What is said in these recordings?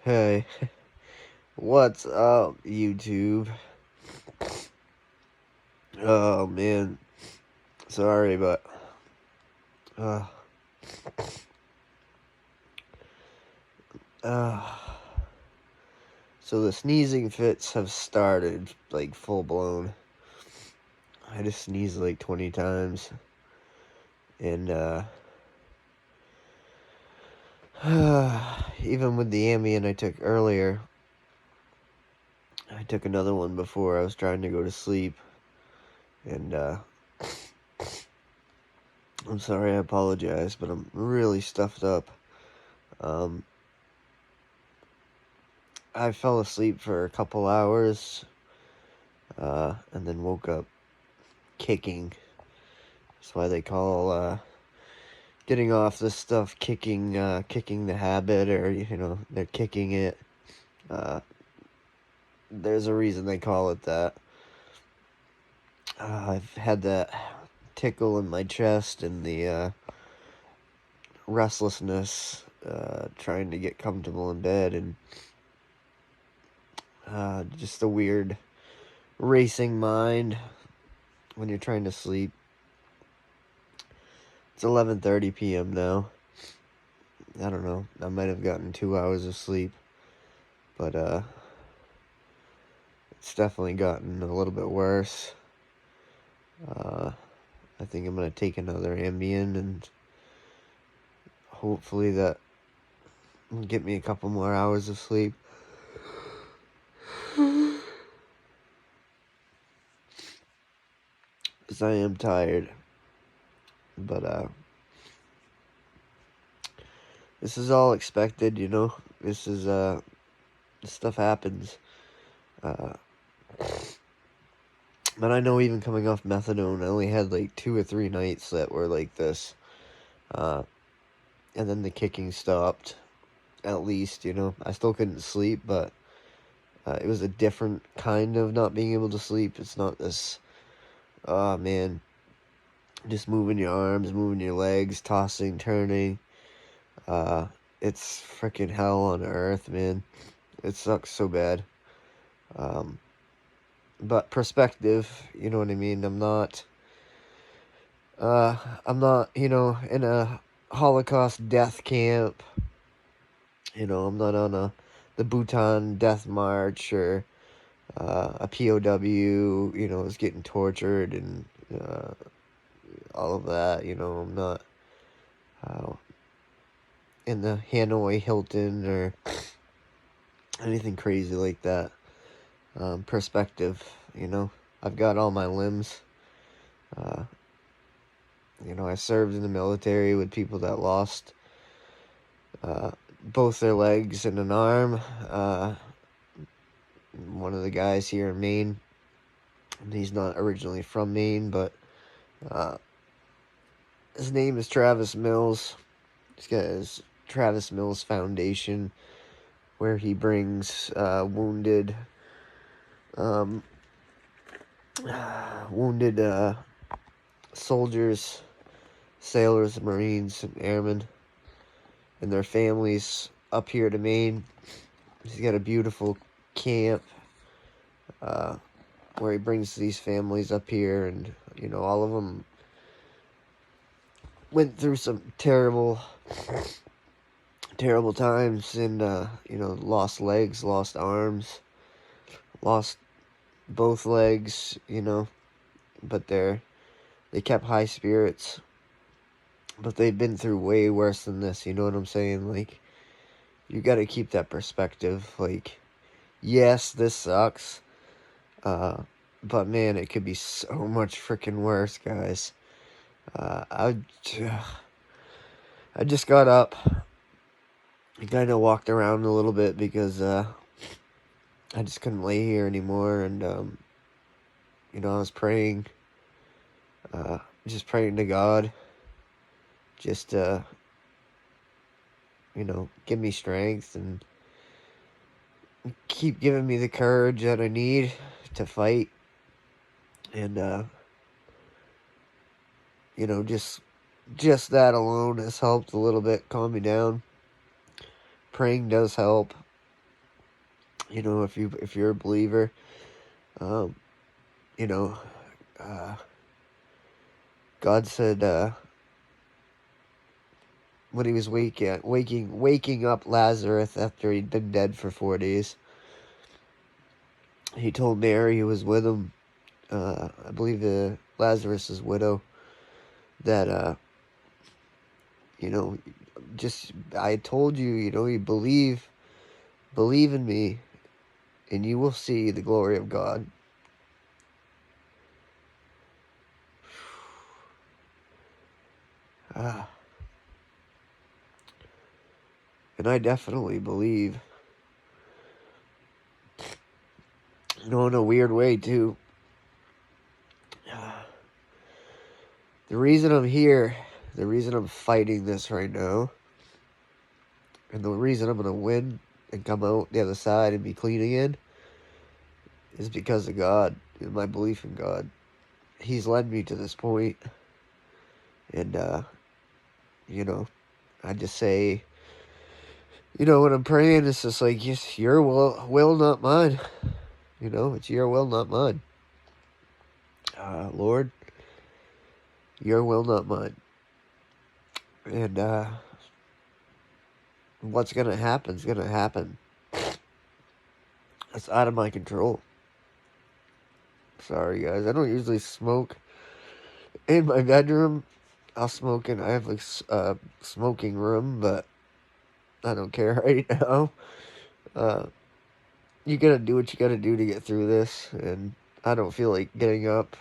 Hey, what's up, YouTube? Oh man, sorry, but uh, uh, so the sneezing fits have started like full blown. I just sneezed like 20 times, and even with the Ambien I took earlier, I took another one before I was trying to go to sleep, and I'm sorry, I apologize, but I'm really stuffed up. I fell asleep for a couple hours, and then woke up kicking. That's why they call getting off this stuff kicking the habit, or they're kicking it. There's a reason they call it that. I've had that tickle in my chest and the restlessness, trying to get comfortable in bed, and just a weird racing mind when you're trying to sleep. It's 11:30 p.m. now. I don't know. I might have gotten 2 hours of sleep, but it's definitely gotten a little bit worse. I think I'm gonna take another Ambien, and hopefully that will get me a couple more hours of sleep. Because I am tired. But this is all expected, This is this stuff happens. But I know, even coming off methadone, I only had like 2 or 3 nights that were like this. And then the kicking stopped, at least, I still couldn't sleep, but it was a different kind of not being able to sleep. It's not this, oh man, just moving your arms, moving your legs, tossing, turning. It's freaking hell on earth, man. It sucks so bad. But perspective, you know what I mean? I'm not, in a Holocaust death camp. I'm not on the Bhutan death march, or a POW, is getting tortured, and all of that. I'm not in the Hanoi Hilton or anything crazy like that. Perspective, I've got all my limbs. I served in the military with people that lost both their legs and an arm. One of the guys here in Maine, he's not originally from Maine, but his name is Travis Mills. He's got his Travis Mills Foundation, where he brings wounded soldiers, sailors, Marines, and airmen, and their families up here to Maine. He's got a beautiful camp where he brings these families up here, and all of them went through some terrible times, and lost legs, lost arms, lost both legs, but they kept high spirits. But they've been through way worse than this, you know what I'm saying? Like, you gotta keep that perspective. Like, yes, this sucks, but man, it could be so much freaking worse, guys. I just got up. I kind of walked around a little bit because I just couldn't lay here anymore, and I was praying, just praying to God, just give me strength and keep giving me the courage that I need to fight, and just that alone has helped a little bit calm me down. Praying does help. You know, if you're a believer, you know, God said when he was waking up Lazarus after he'd been dead for 4 days, he told Mary, who was with him, I believe Lazarus's widow, that you know, just I told you, you know, you believe in me, and you will see the glory of God. And I definitely believe. You know, in a weird way, too. The reason I'm here, the reason I'm fighting this right now, and the reason I'm going to win and come out the other side and be clean again, is because of God and my belief in God. He's led me to this point. And, you know, I just say, you know, when I'm praying, it's just like, yes, your will, not mine. You know, it's your will, not mine. Lord, your will, not mine. And, what's going to happen is going to happen. It's out of my control. Sorry, guys. I don't usually smoke in my bedroom. I'll smoke I have like a smoking room, but I don't care right now. You gotta do what you gotta do to get through this, and I don't feel like getting up.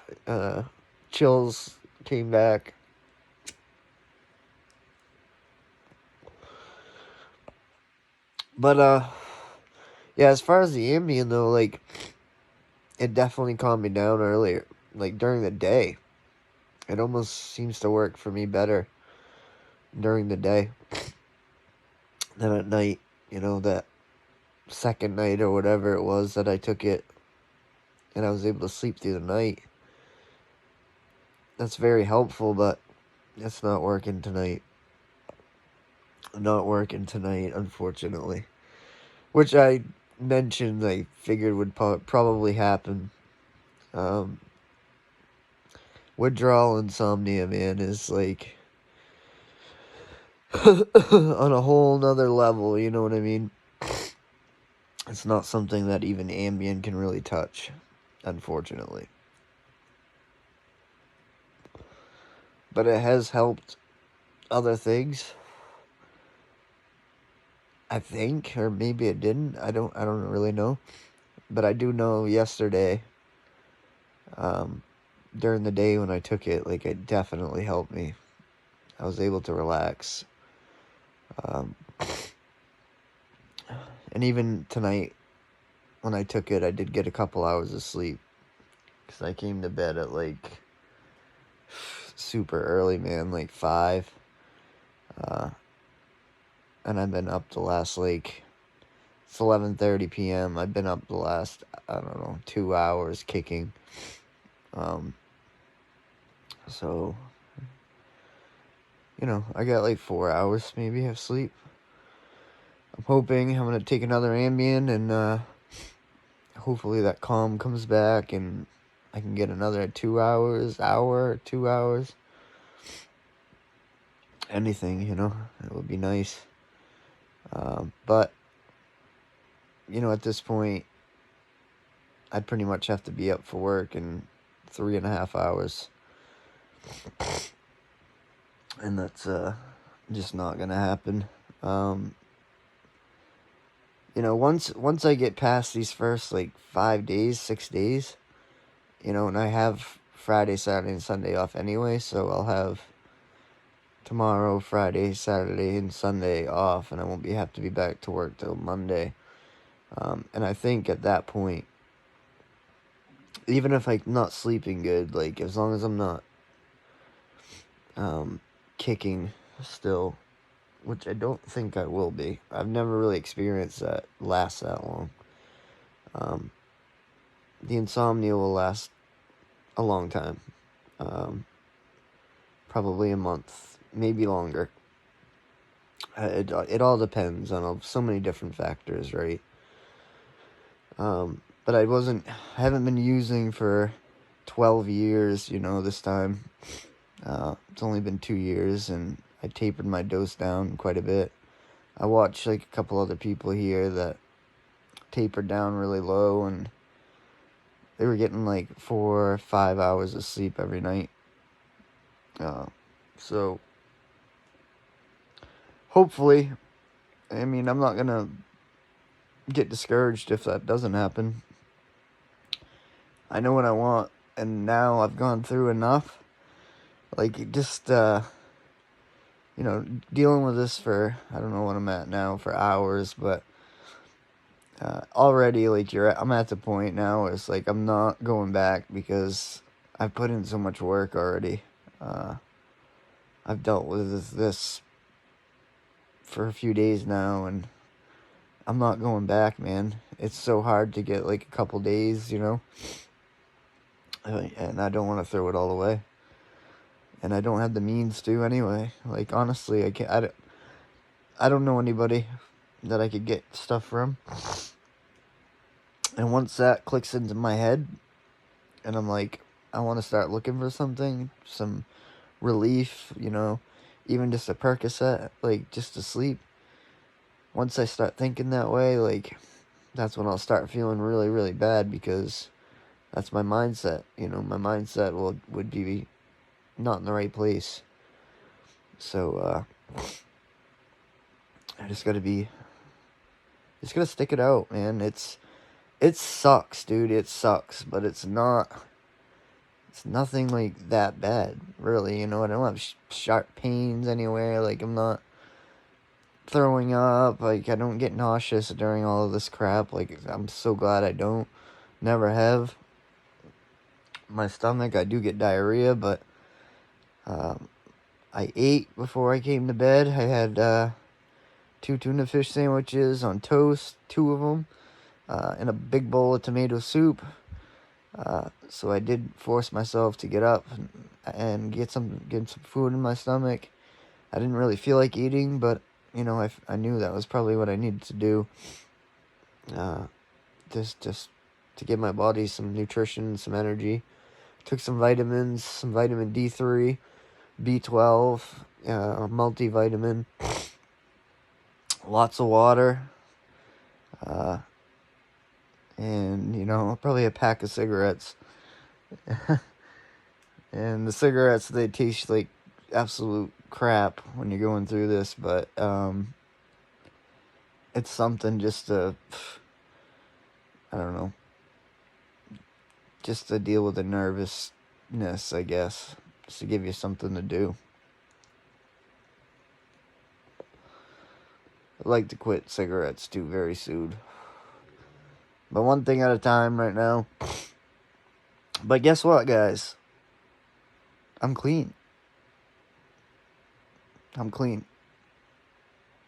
Chills came back. But, yeah, as far as the Ambien, though, like, it definitely calmed me down earlier. Like, during the day. It almost seems to work for me better during the day than at night. You know, that second night or whatever it was that I took it, and I was able to sleep through the night. That's very helpful, but it's not working tonight. Not working tonight, unfortunately. Which I mentioned I figured would probably happen. Withdrawal insomnia, man, is like on a whole nother level, you know what I mean? It's not something that even Ambien can really touch, unfortunately. But it has helped other things, I think, or maybe it didn't. I don't really know. But I do know yesterday, during the day when I took it, like, it definitely helped me. I was able to relax. And even tonight, when I took it, I did get a couple hours of sleep. Because I came to bed at, like, super early, man, like 5. And I've been up the last, like, it's 11:30 p.m. I've been up the last, I don't know, 2 hours kicking. So, you know, I got like 4 hours maybe of sleep. I'm hoping I'm going to take another Ambien and hopefully that calm comes back and I can get another 2 hours, 2 hours. Anything, you know, it would be nice. But, you know, at this point, I'd pretty much have to be up for work in 3.5 hours. And that's just not gonna happen. You know, once I get past these first like 5 days, 6 days, you know, and I have Friday, Saturday, and Sunday off anyway, so I'll have tomorrow, Friday, Saturday, and Sunday off, and I won't have to be back to work till Monday. And I think at that point, even if I'm not sleeping good, like, as long as I'm not kicking still, which I don't think I will be. I've never really experienced that lasts that long. The insomnia will last a long time. Probably a month, maybe longer. It all depends on so many different factors, right? But I haven't been using for 12 years, this time. It's only been 2 years, and I tapered my dose down quite a bit. I watched, like, a couple other people here that tapered down really low, and they were getting, like, 4 or 5 hours of sleep every night. So, hopefully, I mean, I'm not gonna get discouraged if that doesn't happen. I know what I want, and now I've gone through enough. Like, just, dealing with this for, I don't know what I'm at now, for hours, but already, like, I'm at the point now where it's like, I'm not going back because I've put in so much work already. I've dealt with this for a few days now, and I'm not going back, man. It's so hard to get, like, a couple days, and I don't want to throw it all away. And I don't have the means to anyway. Like, honestly, I don't know anybody that I could get stuff from. And once that clicks into my head, and I'm like, I want to start looking for something, some relief, even just a Percocet, like, just to sleep. Once I start thinking that way, like, that's when I'll start feeling really, really bad, because that's my mindset. My mindset would be not in the right place. So, I just gotta stick it out, man. It sucks, dude. It sucks, but it's nothing like that bad, really. I don't have sharp pains anywhere. Like, I'm not throwing up. Like, I don't get nauseous during all of this crap. Like, I'm so glad I don't. Never have. My stomach, I do get diarrhea, but I ate before I came to bed. I had 2 tuna fish sandwiches on toast, 2 of them, and a big bowl of tomato soup. So I did force myself to get up and get some food in my stomach. I didn't really feel like eating, but I knew that was probably what I needed to do. Just to give my body some nutrition, some energy. Took some vitamins, some vitamin D3, B12, multivitamin, lots of water, and probably a pack of cigarettes. And the cigarettes, they taste like absolute crap when you're going through this, but it's something just to, I don't know, just to deal with the nervousness, I guess, just to give you something to do. I'd like to quit cigarettes too very soon, but one thing at a time right now. But guess what, guys? I'm clean.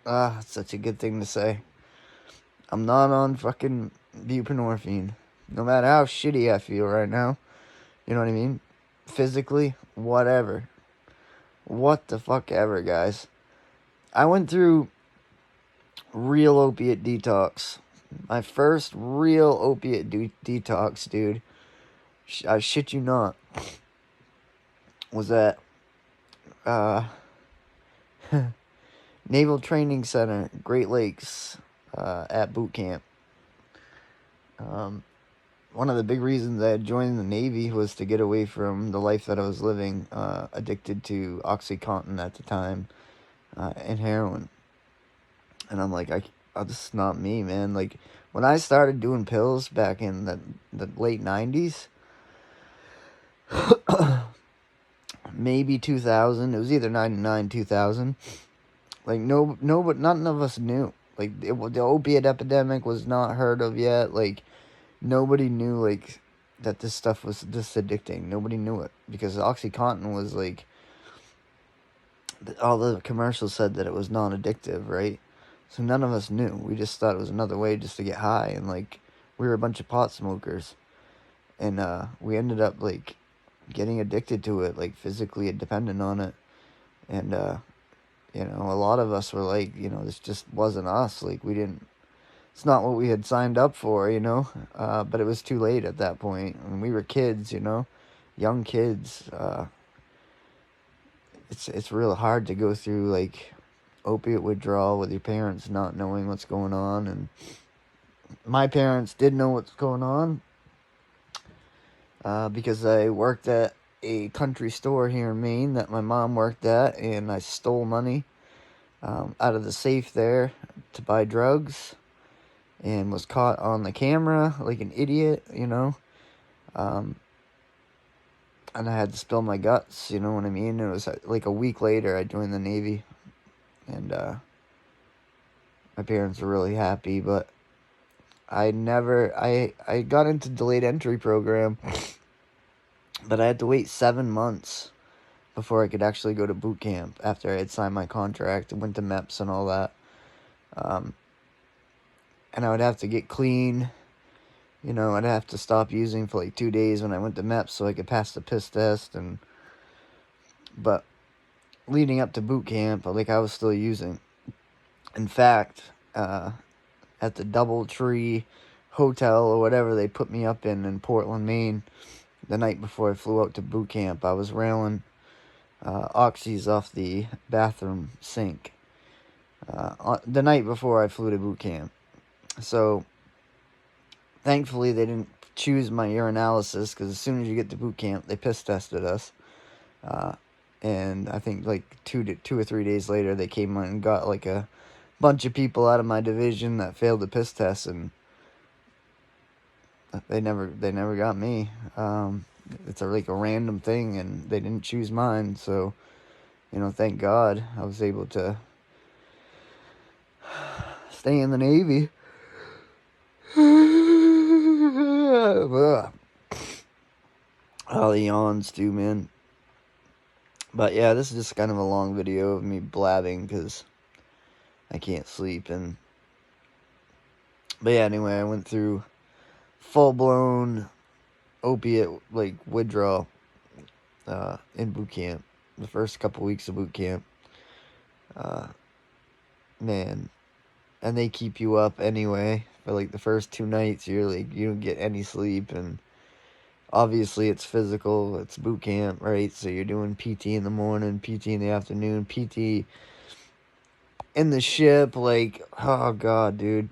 It's such a good thing to say. I'm not on fucking buprenorphine. No matter how shitty I feel right now. You know what I mean? Physically, whatever. What the fuck ever, guys. I went through real opiate detox. My first real opiate detox, dude. I shit you not. Was at Naval Training Center, Great Lakes, at boot camp. One of the big reasons I had joined the Navy was to get away from the life that I was living, addicted to OxyContin at the time, and heroin. And I'm like, this is not me, man. Like, when I started doing pills back in the late 90s, maybe 2000, it was either 99, 2000, like, but none of us knew. Like, the opiate epidemic was not heard of yet. Like, nobody knew, like, that this stuff was this addicting. Nobody knew it, because OxyContin was, like, all the commercials said that it was non-addictive, right? So none of us knew. We just thought it was another way just to get high, and, like, we were a bunch of pot smokers, and we ended up, like, getting addicted to it, like, physically dependent on it. And a lot of us were like, this just wasn't us. Like, we didn't it's not what we had signed up for, you know. But it was too late at that point, and we were kids, you know, young kids. It's real hard to go through like opiate withdrawal with your parents not knowing what's going on, and my parents did know what's going on because I worked at a country store here in Maine that my mom worked at, and I stole money out of the safe there to buy drugs, and was caught on the camera like an idiot, you know. And I had to spill my guts, you know what I mean? It was like a week later I joined the Navy, and my parents were really happy, but I got into delayed entry program, but I had to wait 7 months before I could actually go to boot camp after I had signed my contract and went to MEPS and all that. And I would have to get clean. You know, I'd have to stop using for like 2 days when I went to MEPS so I could pass the piss test. But leading up to boot camp, like, I was still using. In fact, at the DoubleTree Hotel or whatever they put me up in Portland, Maine, the night before I flew out to boot camp, I was railing oxys off the bathroom sink the night before I flew to boot camp. So thankfully they didn't choose my urinalysis, because as soon as you get to boot camp they piss tested us, and I think like 2 or 3 days later they came and got like a bunch of people out of my division that failed the piss test, and they never got me. It's like a random thing, and they didn't choose mine. So, you know, thank God I was able to stay in the Navy. All the yawns too, man. But yeah, this is just kind of a long video of me blabbing because I can't sleep. But yeah, anyway, I went through full-blown opiate like withdrawal in boot camp. The first couple weeks of boot camp, man, and they keep you up anyway for like the first 2 nights. You're like, you don't get any sleep, and obviously it's physical. It's boot camp, right? So you're doing PT in the morning, PT in the afternoon, PT in the ship. Like, oh god, dude,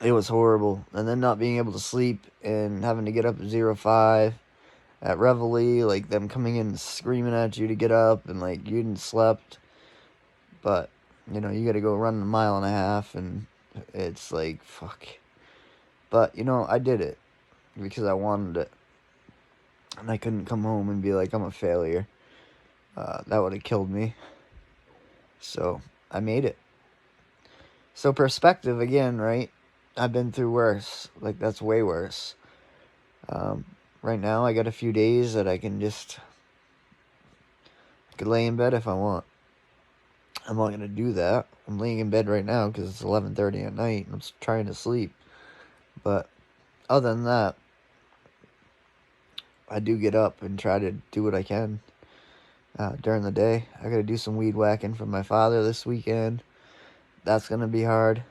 it was horrible. And then not being able to sleep and having to get up at 05 at Reveille, like them coming in screaming at you to get up, and like you hadn't slept, but you know you got to go run 1.5 miles, and it's like fuck. But you know, I did it because I wanted it, and I couldn't come home and be like I'm a failure. That would have killed me. So I made it. So perspective again, right? I've been through worse. Like, that's way worse. Right now, I got a few days that I could lay in bed if I want. I'm not going to do that. I'm laying in bed right now because it's 11:30 at night and I'm trying to sleep. But other than that, I do get up and try to do what I can during the day. I got to do some weed whacking for my father this weekend. That's going to be hard.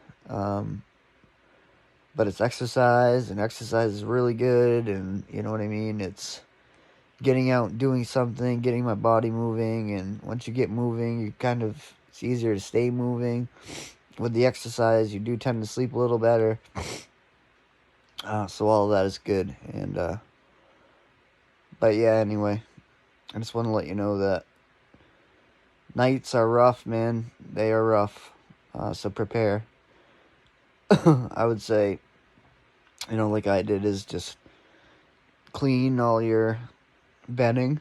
But it's exercise, and exercise is really good, and you know what I mean? It's getting out and doing something, getting my body moving, and once you get moving, it's easier to stay moving. With the exercise, you do tend to sleep a little better. So all of that is good, and, but yeah, anyway, I just want to let you know that nights are rough, man. They are rough, so prepare. I would say, you know, like I did, is just clean all your bedding.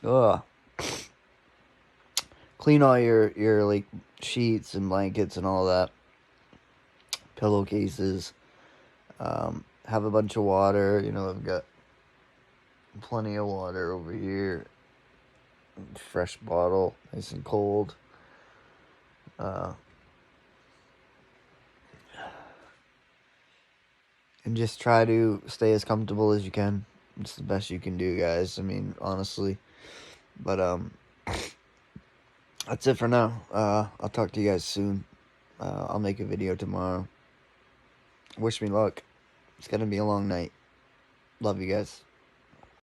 Ugh. Clean all your like sheets and blankets and all that. Pillowcases. Have a bunch of water. You know, I've got plenty of water over here. Fresh bottle, nice and cold. And just try to stay as comfortable as you can. It's the best you can do, guys. I mean, honestly. But, that's it for now. I'll talk to you guys soon. I'll make a video tomorrow. Wish me luck. It's gonna be a long night. Love you guys.